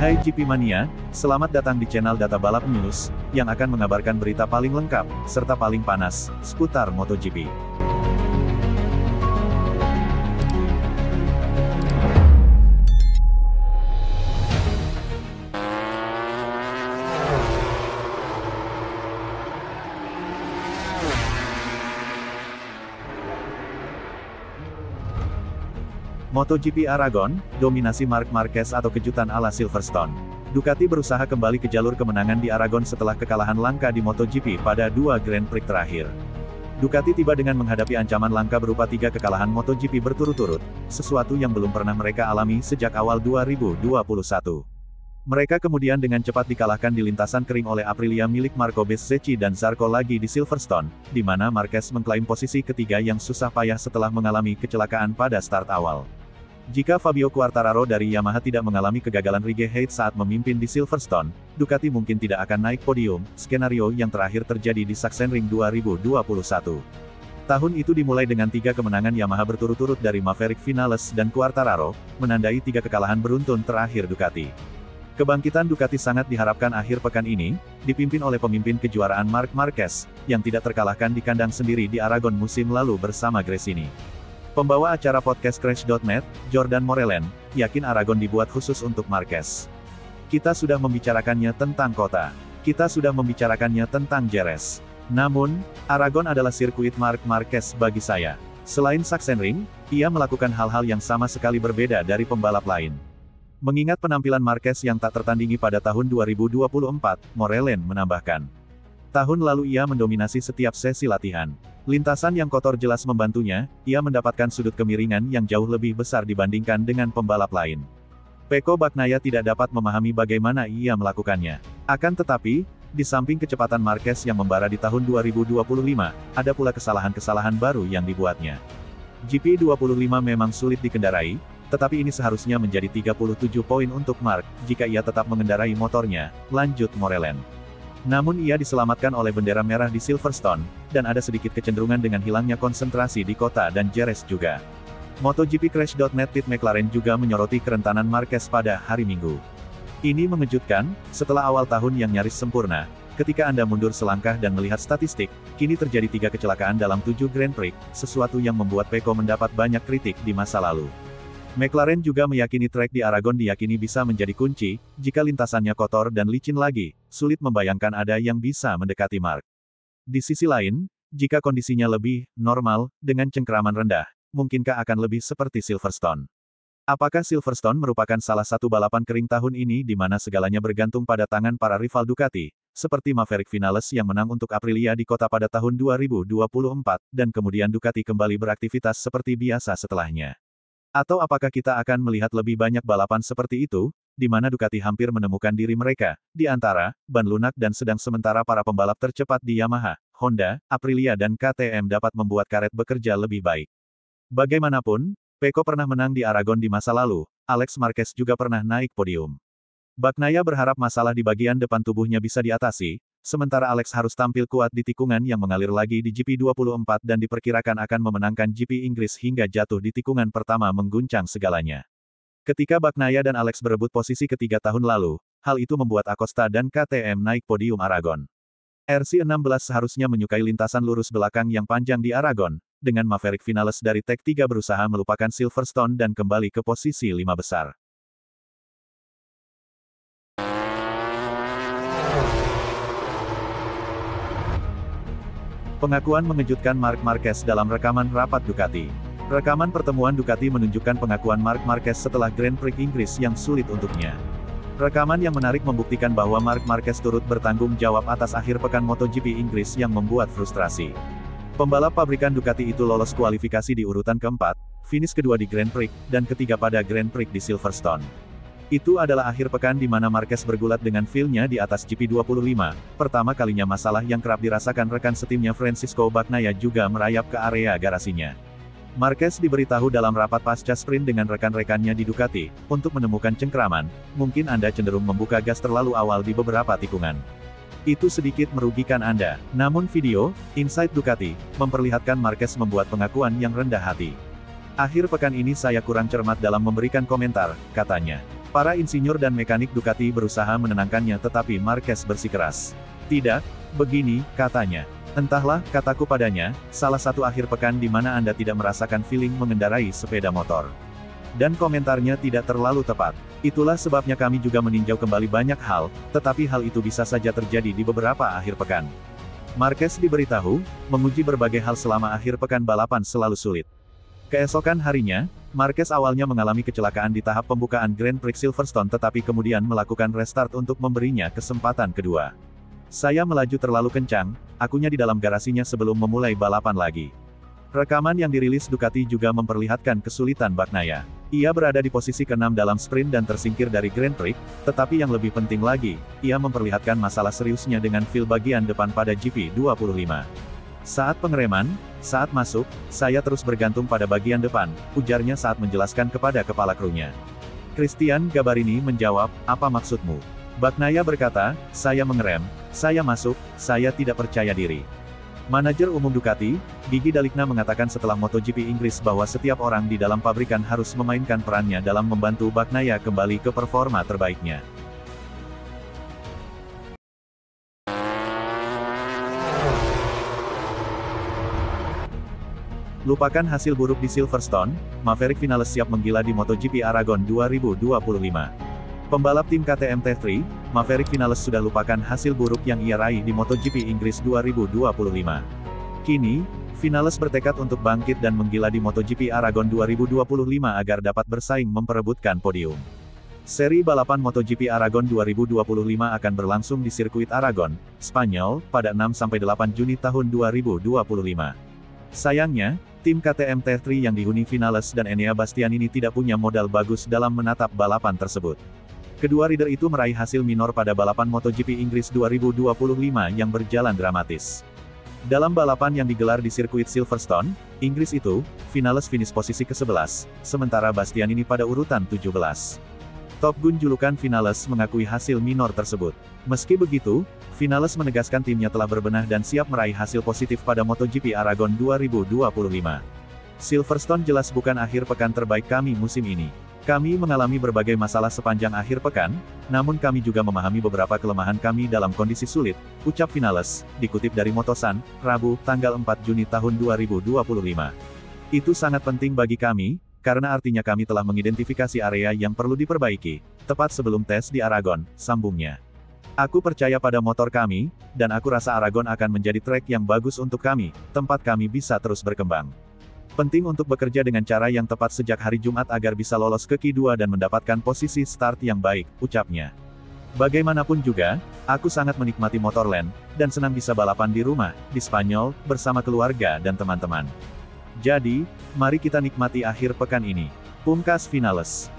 Hai GP Mania, selamat datang di channel Data Balap News, yang akan mengabarkan berita paling lengkap, serta paling panas, seputar MotoGP. MotoGP Aragon, dominasi Marc Marquez atau kejutan ala Silverstone. Ducati berusaha kembali ke jalur kemenangan di Aragon setelah kekalahan langka di MotoGP pada 2 Grand Prix terakhir. Ducati tiba dengan menghadapi ancaman langka berupa 3 kekalahan MotoGP berturut-turut, sesuatu yang belum pernah mereka alami sejak awal 2021. Mereka kemudian dengan cepat dikalahkan di lintasan kering oleh Aprilia milik Marco Bezzecchi dan Zarco lagi di Silverstone, di mana Marquez mengklaim posisi ketiga yang susah payah setelah mengalami kecelakaan pada start awal. Jika Fabio Quartararo dari Yamaha tidak mengalami kegagalan Rigel saat memimpin di Silverstone, Ducati mungkin tidak akan naik podium, skenario yang terakhir terjadi di Sachsenring 2021. Tahun itu dimulai dengan 3 kemenangan Yamaha berturut-turut dari Maverick Vinales dan Quartararo, menandai 3 kekalahan beruntun terakhir Ducati. Kebangkitan Ducati sangat diharapkan akhir pekan ini, dipimpin oleh pemimpin kejuaraan Marc Marquez, yang tidak terkalahkan di kandang sendiri di Aragon musim lalu bersama Gresini. Pembawa acara podcast Crash.net, Jordan Morellen, yakin Aragon dibuat khusus untuk Marquez. Kita sudah membicarakannya tentang kota. Kita sudah membicarakannya tentang Jerez. Namun, Aragon adalah sirkuit Marc Marquez bagi saya. Selain Sachsenring, ia melakukan hal-hal yang sama sekali berbeda dari pembalap lain. Mengingat penampilan Marquez yang tak tertandingi pada tahun 2024, Morellen menambahkan. Tahun lalu ia mendominasi setiap sesi latihan. Lintasan yang kotor jelas membantunya, ia mendapatkan sudut kemiringan yang jauh lebih besar dibandingkan dengan pembalap lain. Pecco Bagnaia tidak dapat memahami bagaimana ia melakukannya. Akan tetapi, di samping kecepatan Marquez yang membara di tahun 2025, ada pula kesalahan-kesalahan baru yang dibuatnya. GP25 memang sulit dikendarai, tetapi ini seharusnya menjadi 37 poin untuk Marc, jika ia tetap mengendarai motornya, lanjut Morellen. Namun ia diselamatkan oleh bendera merah di Silverstone, dan ada sedikit kecenderungan dengan hilangnya konsentrasi di kota dan Jerez juga. MotoGP Crash.net Pit McLaren juga menyoroti kerentanan Marquez pada hari Minggu. Ini mengejutkan, setelah awal tahun yang nyaris sempurna, ketika Anda mundur selangkah dan melihat statistik, kini terjadi 3 kecelakaan dalam 7 Grand Prix, sesuatu yang membuat Pecco mendapat banyak kritik di masa lalu. McLaren juga meyakini trek di Aragon diyakini bisa menjadi kunci, jika lintasannya kotor dan licin lagi, sulit membayangkan ada yang bisa mendekati Marc. Di sisi lain, jika kondisinya lebih normal, dengan cengkeraman rendah, mungkinkah akan lebih seperti Silverstone? Apakah Silverstone merupakan salah satu balapan kering tahun ini di mana segalanya bergantung pada tangan para rival Ducati, seperti Maverick Vinales yang menang untuk Aprilia di kota pada tahun 2024, dan kemudian Ducati kembali beraktivitas seperti biasa setelahnya? Atau apakah kita akan melihat lebih banyak balapan seperti itu, di mana Ducati hampir menemukan diri mereka, di antara ban lunak dan sedang sementara para pembalap tercepat di Yamaha, Honda, Aprilia dan KTM dapat membuat karet bekerja lebih baik. Bagaimanapun, Pecco pernah menang di Aragon di masa lalu, Alex Marquez juga pernah naik podium. Bagnaia berharap masalah di bagian depan tubuhnya bisa diatasi, sementara Alex harus tampil kuat di tikungan yang mengalir lagi di GP24 dan diperkirakan akan memenangkan GP Inggris hingga jatuh di tikungan pertama mengguncang segalanya. Ketika Bagnaia dan Alex berebut posisi ketiga tahun lalu, hal itu membuat Acosta dan KTM naik podium Aragon. RC16 seharusnya menyukai lintasan lurus belakang yang panjang di Aragon, dengan Maverick Vinales dari Tech 3 berusaha melupakan Silverstone dan kembali ke posisi 5 besar. Pengakuan mengejutkan Marc Marquez dalam rekaman rapat Ducati. Rekaman pertemuan Ducati menunjukkan pengakuan Marc Marquez setelah Grand Prix Inggris yang sulit untuknya. Rekaman yang menarik membuktikan bahwa Marc Marquez turut bertanggung jawab atas akhir pekan MotoGP Inggris yang membuat frustrasi. Pembalap pabrikan Ducati itu lolos kualifikasi di urutan keempat, finish kedua di Grand Prix, dan ketiga pada Grand Prix di Silverstone. Itu adalah akhir pekan di mana Marquez bergulat dengan feel-nya di atas GP25, pertama kalinya masalah yang kerap dirasakan rekan setimnya Francisco Bagnaia juga merayap ke area garasinya. Marquez diberitahu dalam rapat pasca sprint dengan rekan-rekannya di Ducati, untuk menemukan cengkeraman, mungkin Anda cenderung membuka gas terlalu awal di beberapa tikungan. Itu sedikit merugikan Anda. Namun video, Inside Ducati, memperlihatkan Marquez membuat pengakuan yang rendah hati. Akhir pekan ini saya kurang cermat dalam memberikan komentar, katanya. Para insinyur dan mekanik Ducati berusaha menenangkannya tetapi Marquez bersikeras. Tidak, begini, katanya. Entahlah, kataku padanya, salah satu akhir pekan di mana Anda tidak merasakan feeling mengendarai sepeda motor. Dan komentarnya tidak terlalu tepat. Itulah sebabnya kami juga meninjau kembali banyak hal, tetapi hal itu bisa saja terjadi di beberapa akhir pekan. Marquez diberitahu, menguji berbagai hal selama akhir pekan balapan selalu sulit. Keesokan harinya, Marquez awalnya mengalami kecelakaan di tahap pembukaan Grand Prix Silverstone tetapi kemudian melakukan restart untuk memberinya kesempatan kedua. Saya melaju terlalu kencang, akunya di dalam garasinya sebelum memulai balapan lagi. Rekaman yang dirilis Ducati juga memperlihatkan kesulitan Bagnaia. Ia berada di posisi ke-6 dalam sprint dan tersingkir dari Grand Prix, tetapi yang lebih penting lagi, ia memperlihatkan masalah seriusnya dengan feel bagian depan pada GP25. Saat pengereman, saat masuk, saya terus bergantung pada bagian depan, ujarnya saat menjelaskan kepada kepala krunya. Christian Gabarini menjawab, apa maksudmu? Bagnaia berkata, saya mengerem, saya masuk, saya tidak percaya diri. Manajer umum Ducati, Gigi Dalikna mengatakan setelah MotoGP Inggris bahwa setiap orang di dalam pabrikan harus memainkan perannya dalam membantu Bagnaia kembali ke performa terbaiknya. Lupakan hasil buruk di Silverstone, Maverick Vinales siap menggila di MotoGP Aragon 2025. Pembalap tim KTM T3, Maverick Vinales sudah lupakan hasil buruk yang ia raih di MotoGP Inggris 2025. Kini, Vinales bertekad untuk bangkit dan menggila di MotoGP Aragon 2025 agar dapat bersaing memperebutkan podium. Seri balapan MotoGP Aragon 2025 akan berlangsung di sirkuit Aragon, Spanyol, pada 6-8 Juni tahun 2025. Sayangnya, tim KTM T3 yang dihuni Vinales dan Enea Bastianini tidak punya modal bagus dalam menatap balapan tersebut. Kedua rider itu meraih hasil minor pada balapan MotoGP Inggris 2025 yang berjalan dramatis. Dalam balapan yang digelar di sirkuit Silverstone, Inggris itu, Vinales finish posisi ke-11, sementara Bastianini pada urutan 17. Top Gun julukan Vinales mengakui hasil minor tersebut. Meski begitu, Vinales menegaskan timnya telah berbenah dan siap meraih hasil positif pada MotoGP Aragon 2025. Silverstone jelas bukan akhir pekan terbaik kami musim ini. Kami mengalami berbagai masalah sepanjang akhir pekan, namun kami juga memahami beberapa kelemahan kami dalam kondisi sulit, ucap Vinales, dikutip dari Motosan, Rabu, tanggal 4 Juni tahun 2025. Itu sangat penting bagi kami, karena artinya kami telah mengidentifikasi area yang perlu diperbaiki, tepat sebelum tes di Aragon, sambungnya. Aku percaya pada motor kami, dan aku rasa Aragon akan menjadi trek yang bagus untuk kami, tempat kami bisa terus berkembang. Penting untuk bekerja dengan cara yang tepat sejak hari Jumat agar bisa lolos ke Q2 dan mendapatkan posisi start yang baik, ucapnya. Bagaimanapun juga, aku sangat menikmati Motorland, dan senang bisa balapan di rumah, di Spanyol, bersama keluarga dan teman-teman. Jadi, mari kita nikmati akhir pekan ini. Pungkas Vinales.